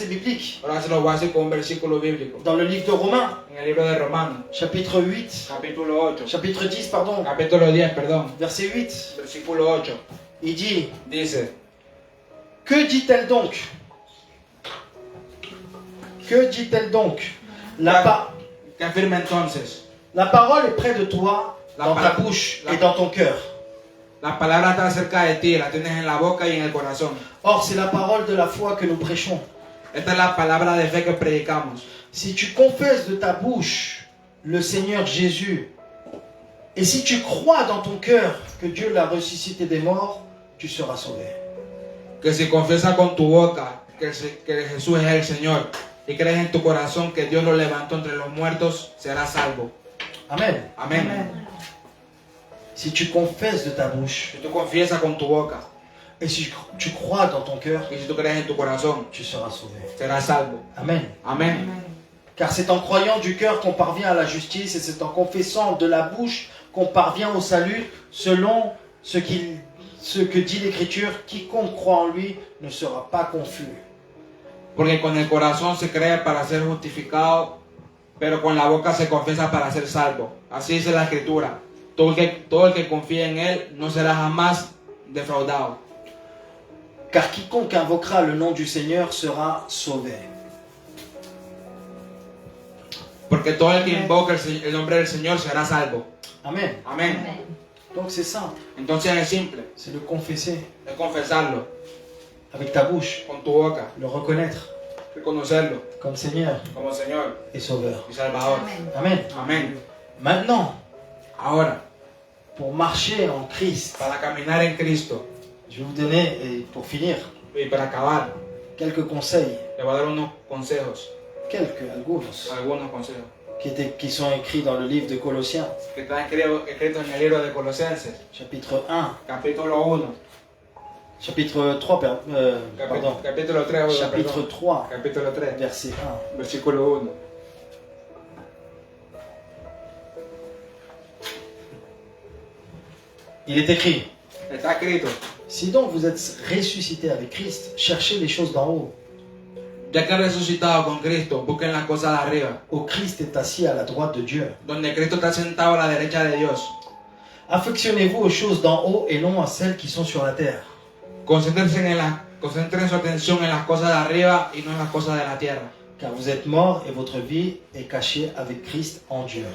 biblique. Ahora se lo voy a decir con un versículo bíblico. Dans le livre de Romains, En el libro de Romanos, chapitre 8, capítulo 8. chapitre 10, pardon, Capítulo 10, perdón. verset 8, Versículo 8. il dit, Dice, que dit-elle donc? Que dit-elle donc? ¿qué afirma entonces? La parole est près de toi, dans ta bouche et dans ton cœur. La palabra está cerca de ti, la tienes en la boca y en el corazón. Or, c'est la parole de la foi que nous prêchons. Esta es la palabra de fe que predicamos. Si tu confesses de ta bouche le Seigneur Jésus Et si tu crois dans ton cœur que Dieu l'a ressuscité des morts, tu seras sauvé. Que si confiesas con tu boca que Jesús es el Señor y crees en tu corazón que Dios lo levantó entre los muertos, serás salvo. Amen. Amén. Si tu confesses de ta bouche Si tú confiesas con tu boca et si tu crois dans ton cœur, y si tú crees en tu corazón, tu seras sauvé. serás salvo. Amen. Amén. Car c'est en croyant du cœur qu'on parvient à la justice et c'est en confessant de la bouche qu'on parvient au salut selon ce que dit l'Écriture. Quiconque croit en lui ne sera pas confus. Porque con el corazón se cree para ser justificado, pero con la boca se confiesa para ser salvo. Así dice la Escritura. Todo el que confía en Él no será jamás defraudado. Car quiconque invoquera le nom du Seigneur sera sauvé. Porque todo el que invoca el nombre del Señor será salvo. Amen. Amén. Donc c'est simple, Entonces es simple, c'est le confesser es confesarlo avec ta bouche, con tu boca, le reconnaître reconocerlo comme Seigneur como Señor et Sauveur. y Salvador. Amen. Amén. Maintenant, Ahora, pour marcher en Christ, para caminar en Cristo je vais vous donner, et pour finir, y para acabar, quelques conseils, le voy a dar unos consejos, algunos, algunos consejos, qui sont écrits dans le livre de Colossiens, que están escritos en el libro de Colosenses, chapitre 1, capítulo 1, chapitre 3, pardon, capítulo 3, chapitre perdón, 3, capítulo 3, verset 1. versículo 1. Il est écrit, Está escrito: si donc vous êtes ressuscité avec Christ, cherchez les choses d'en haut, ya que han resucitado con Cristo, busquen las cosas de arriba, où Christ est assis à la droite de Dieu. donde Cristo está sentado a la derecha de Dios. Affectionnez-vous aux choses d'en haut et non à celles qui sont sur la terre. Concentren su atención en las cosas de arriba y no en las cosas de la tierra. Car vous êtes morts et votre vie est cachée avec Christ en Dieu.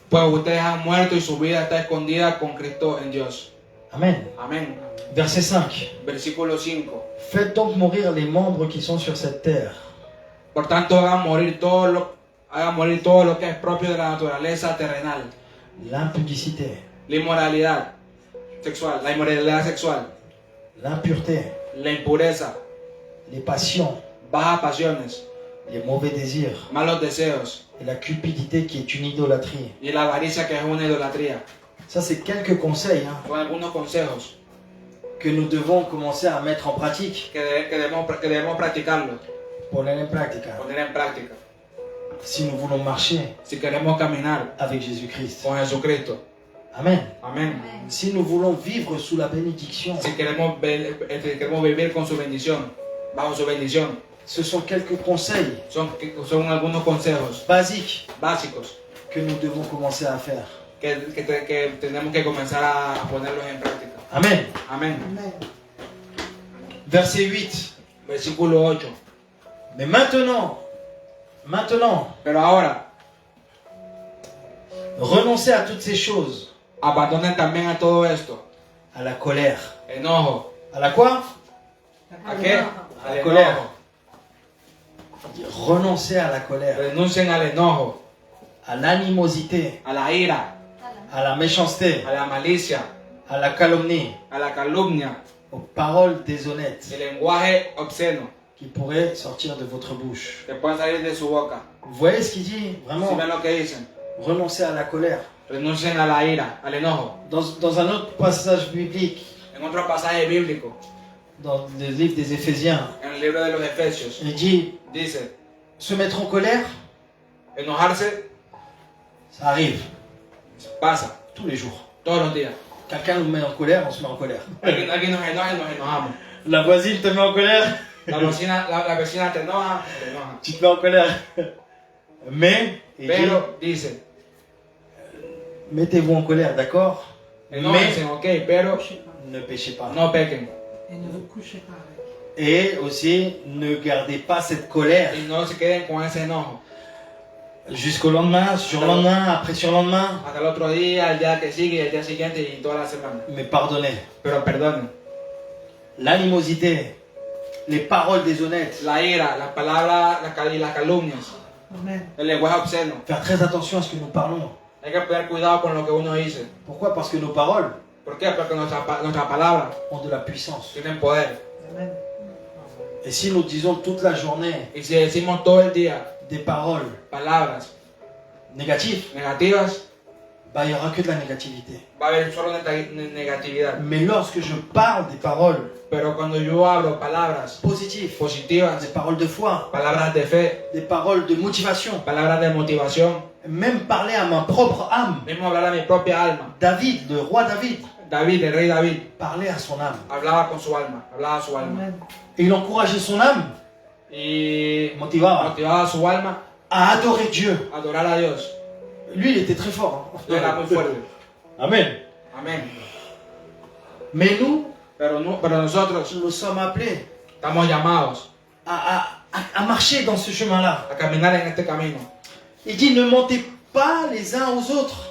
Pues ustedes han muerto y su vida está escondida con Cristo en Dios. Amen. Amén. Verset 5. Versículo 5. Faites donc mourir les membres qui sont sur cette terre. Por tanto, hagan morir todo lo que es propio de la naturaleza terrenal. L'impudicité, La inmoralidad sexual, l'impureté, la impureza, les passions, bajas pasiones, les mauvais désirs malos deseos et la cupidité qui est une idolâtrie. y la avaricia, que es una idolatría. Ça, c'est quelques conseils Son algunos consejos que nous devons commencer à mettre en pratique. que debemos practicarlo, Poner en práctica. poner en práctica, Si nous voulons marcher si queremos caminar avec Jésus-Christ. con Jesucristo. Amen. Amén. Si nous voulons vivre sous la bénédiction. Si queremos vivir con su bendición, bajo su bendición. Ce sont quelques conseils Son algunos consejos basiques básicos que nous devons commencer à faire. que tenemos que comenzar a ponerlos en práctica. Amen. Amén. Verset 8. Versículo 8. Mais maintenant, Pero ahora, renoncez à toutes ces choses. abandonen también a todo esto. À la colère. Enojo. À la quoi? ¿A qué? A la Al colère. enojo. Renoncez à la colère. Renuncien al enojo, À l'animosité. a la ira, À la méchanceté. a la malicia, À la calomnie. a la calumnia, Aux paroles déshonnêtes el lenguaje obsceno qui pourraient sortir de votre bouche. que pueden salir de su boca. Vous voyez ce qu'il dit? Si Vraiment, ven lo que dicen, renoncez à la colère. renuncien a la ira, al enojo. Dans un autre passage biblique, En otro pasaje bíblico, dans le livre des Éphésiens, en el libro de los Efesios, il dit, dice: se mettre en colère, enojarse ça arrive pasa tous les jours. todos los días. Quelqu'un nous met en colère, on se met en colère. Alguien nos enoja y nos enojamos. La voisine te met en colère, La vecina te enoja, tu te mets en colère. Mais, il dit, Pero dice: mettez-vous en colère, d'accord? enójense, ok, pero Ne péchez pas. no pequen. Et ne vous couchez pas avec. Et aussi, ne gardez pas cette colère Y no se queden con ese enojo. jusqu'au lendemain, surlendemain, après surlendemain. Hasta el otro día, el día que sigue, el día siguiente y toda la semana. Mais pardonnez. Pero perdonen. L'animosité, les paroles déshonnêtes. La ira, las palabras y las calumnias, Amen. el lenguaje obsceno. Faire très attention à ce que nous parlons. Hay que tener cuidado con lo que uno dice. Pourquoi? Parce que nos paroles ¿Por qué? Porque nuestras palabras ont de la puissance. tienen poder. Amen. Et si nous disons toute la journée Y si decimos todo el día des paroles palabras négatives, negativas, bah, il n'y aura que de la négativité. va a haber solo negatividad. Mais lorsque je parle des paroles Pero cuando yo hablo palabras positives, positivas, des paroles de foi, palabras de fe, des paroles de motivation, palabras de motivación, même parler à ma propre âme, mismo hablar a mi propia alma. David, le roi David, David, el rey David, parlait à son âme. hablaba con su alma, hablaba a su alma. Amen. Et il encourageait son âme, Y motivaba motivaba a su alma à adorer Dieu. a adorar a Dios. Lui, il était très fort. hein. Él era muy fuerte. Amen. Amén. Mais nous, Pero nosotros nous sommes appelés estamos llamados à marcher dans ce chemin-là. a caminar en este camino. Il dit, ne mentez pas les uns aux autres.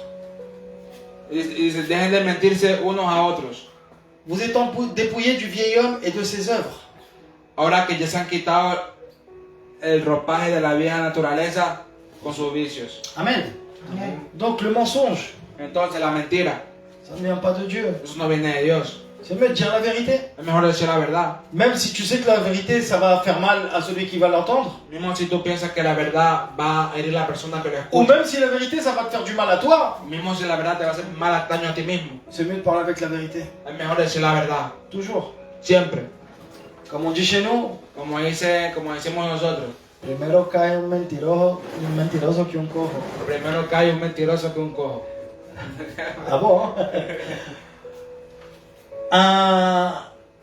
Y dice, dejen de mentirse unos a otros. Vous êtes dépouillés du vieil homme et de ses œuvres. Ahora que ya se han quitado el ropaje de la vieja naturaleza con sus vicios. Amen. Amen. Donc le mensonge, Entonces la mentira, ça ne vient pas de Dieu. eso no viene de Dios. C'est mieux de dire la vérité. Es mejor decir la verdad. Même si tu sais que la vérité, ça va faire mal à celui qui va l'entendre. Mismo si tú piensas que la verdad va a herir a la persona que lo Ou escucha. même si la vérité, ça va te faire du mal à toi. Mismo si la verdad te va a hacer mal daño a ti mismo. C'est mieux de parler avec la vérité. Es mejor decir la verdad. Toujours. Siempre. Comme on dit chez nous, Como decimos nosotros. primero cae un mentiroso que un cojo. Primero cae un mentiroso que un cojo. Ah bon, hein?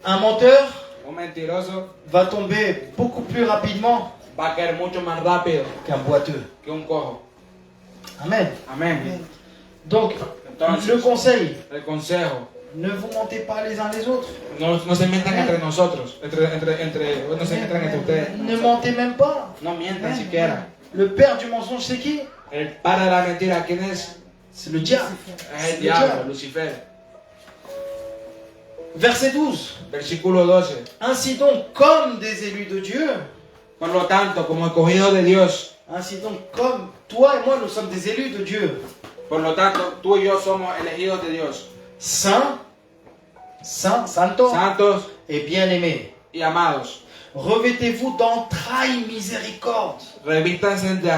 Un menteur Un mentiroso va tomber beaucoup plus rapidement va a caer mucho más rápido qu'un boiteux. que un cojo. Amen. Amén. Donc, Entonces, le conseil, el consejo, ne vous mentez pas les uns les autres. no se mientan entre nosotros, no se mientan entre ustedes. Ne mentez même pas. No mientan siquiera. Le père du mensonge, c'est qui? El padre de la mentira, ¿quién es? C'est le diable. Es el diablo, Lucifer. Verset 12. Versículo 12. Ainsi donc, comme des élus de Dieu, Por lo tanto, como escogidos de Dios, ainsi donc, comme toi et moi, nous sommes des élus de Dieu, por lo tanto, tú y yo somos elegidos de Dios, saints, santos santos et bien-aimés. y amados. Revêtez-vous d'entrailles miséricorde. Revístanse de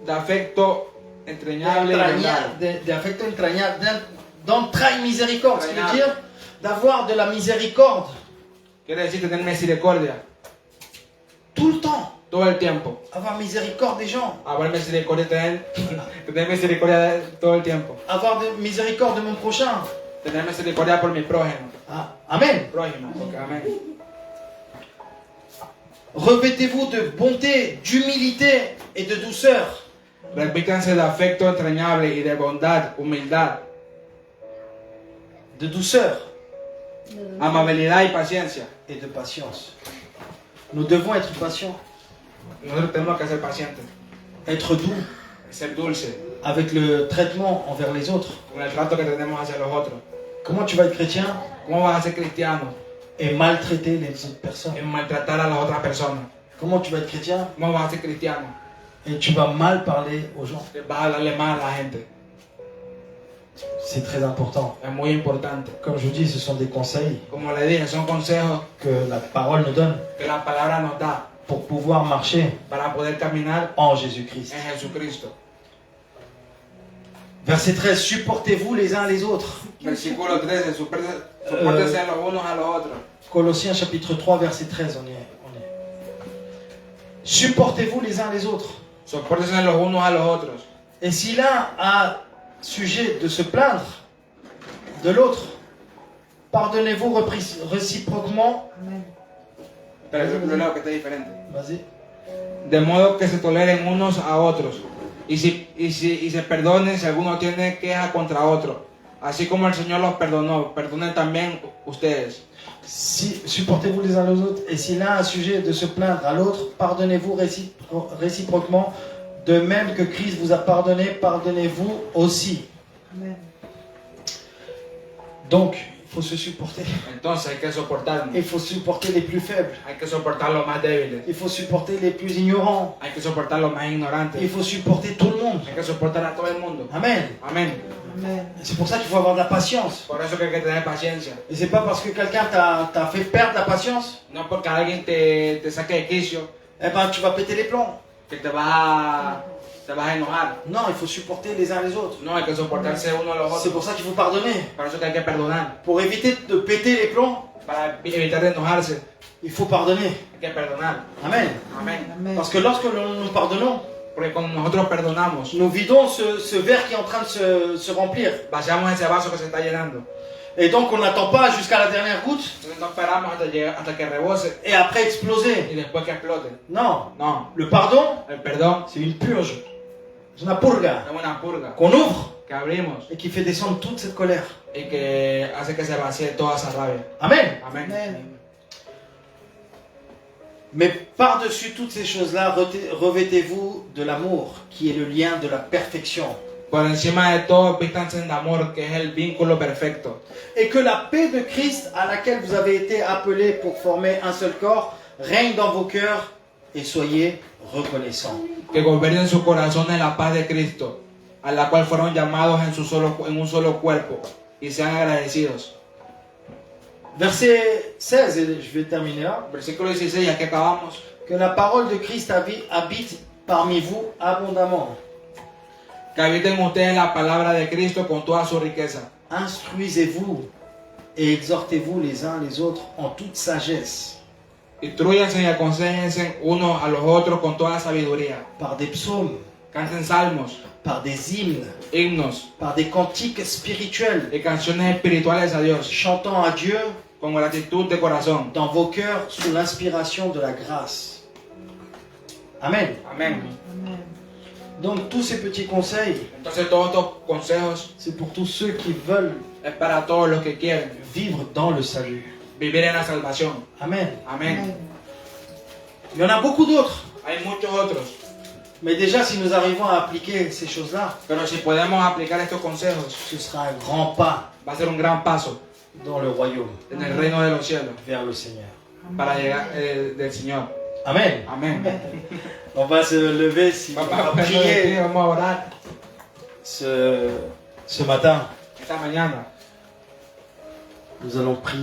afecto entrañable y bondad. D'affecto entrañable, d'entrailles miséricorde. Ce qui veut Entrañable. dire d'avoir de la miséricorde Quiere decir tener misericordia tout le temps. todo el tiempo. Avoir miséricorde des gens. Avoir misericordia, tener misericordia todo el tiempo. Avoir de miséricorde de mon prochain. Tener misericordia por mi prójimo. Ah, amen. Prójimo, porque amén. Revêtez-vous de bonté, d'humilité et de douceur. Revístanse de afecto entrañable y de bondad, humildad, De douceur amabilidad y paciencia. et de patience. Nous devons être patients, Nosotros tenemos que ser pacientes, être doux ser dulces avec le traitement envers les autres. con el trato que tenemos hacia los otros. Comment tu vas être chrétien ¿Cómo vas a ser cristiano et maltraiter les autres personnes? en maltratar a las otras personas? Comment tu vas être chrétien ¿Cómo vas a ser cristiano et tu vas mal parler aux gens? que vas a hablarle mal a la gente? C'est très important. Es muy importante. Comme je vous dis, ce sont des conseils Como le dije, son consejos que la parole nous donne que la palabra nos da pour pouvoir marcher para poder caminar en Jésus-Christ. en Jesucristo. Verset 13, supportez-vous les uns les autres. Versículo 13, soportense los unos a los otros. Colossiens chapitre 3, verset 13, on y est. Supportez-vous les uns les autres. Soportense los unos a los otros. Et si l'un a sujet de se plaindre de l'autre, pardonnez-vous réciproquement. Amen. Pero yo leo que está diferente. Vas-y. De modo que se toleren unos a otros y se perdonen si alguno tiene queja contra otro. Así como el Señor los perdonó, perdonen también ustedes. Si, supportez-vous les uns les autres, et si l'un a sujet de se plaindre à l'autre, pardonnez-vous réciproquement, de même que Christ vous a pardonné, pardonnez-vous aussi. Amen. Donc, Il faut se supporter. Entonces hay que soportarnos. Il faut supporter les plus faibles. Hay que soportar los más débiles. Il faut supporter les plus ignorants. Hay que soportar los más ignorantes. Il faut supporter tout le monde. Hay que soportar a todo el mundo. Amen. Amén. Amen. C'est pour ça qu'il faut avoir de la patience. Por eso que hay que tener paciencia. Et c'est pas parce que quelqu'un t'a fait perdre la patience, No porque alguien te saque de quicio eh ben tu vas péter les plombs. que te vas a enojar. Non, il faut supporter les uns les autres. No, hay que soportarse uno a los C'est otros. pour ça qu'il faut pardonner. Por eso que hay que perdonar. Pour éviter de péter les plombs, Para evitar de enojarse, il faut pardonner. hay que perdonar. Amen. Amén. Amen. Parce que lorsque nous pardonnons, Porque cuando nosotros perdonamos, nous vidons ce verre qui est en train de se remplir. vaciamos ese vaso que se está llenando. Et donc on n'attend pas jusqu'à la dernière goutte Entonces no esperamos hasta que rebose et après exploser. y después que explote. Non. No, Le pardon, el perdón c'est une purge. C'est une purga es una purga qu'on ouvre que abrimos et qui fait descendre toute cette colère. y que hace que se vacíe toda esa rabia. Amen. Amén. Amen. Mais par-dessus toutes ces choses-là, revêtez-vous de l'amour, qui est le lien de la perfection. Por encima de todo, vístanse en amor, que es el vínculo perfecto. Et que la paix de Christ, à laquelle vous avez été appelés pour former un seul corps, règne dans vos cœurs et soyez reconnaissants. Que gobiernen su corazón en la paz de Cristo, a la cual fueron llamados en un solo cuerpo, y sean agradecidos. Verset 16, et je vais terminer là. Versículo 16, ya que acabamos. Que la parole de Christ habite parmi vous abondamment. Que habiten ustedes la palabra de Cristo con toda su riqueza. Instruisez-vous et exhortez-vous les uns les autres en toute sagesse, Instruyanse y aconséjense unos a los otros con toda sabiduría. par des psaumes, Canten salmos, par des hymnes, himnos par des cantiques spirituels, y canciones espirituales a Dios, chantant à Dieu con gratitud de corazón. dans vos cœurs sous l'inspiration de la grâce. Amen. Amén. Amen. Donc tous ces petits conseils, Entonces todos estos consejos c'est pour tous ceux qui veulent es para todos los que quieren vivre dans le salut. vivir en la salvación. Amen. Amén. Amen. Il y en a beaucoup d'autres. Hay muchos otros, Mais déjà, si nous arrivons à appliquer ces choses-là, pero si podemos aplicar estos consejos, ce sera un grand pas va a ser un gran paso dans le royaume, en el reino de los cielos vers le Seigneur. para llegar del Señor. Amen. Amén. On va se lever si on Vamos va a ponernos de pie, prier vamos a orar ce matin. esta mañana. Nous allons prier.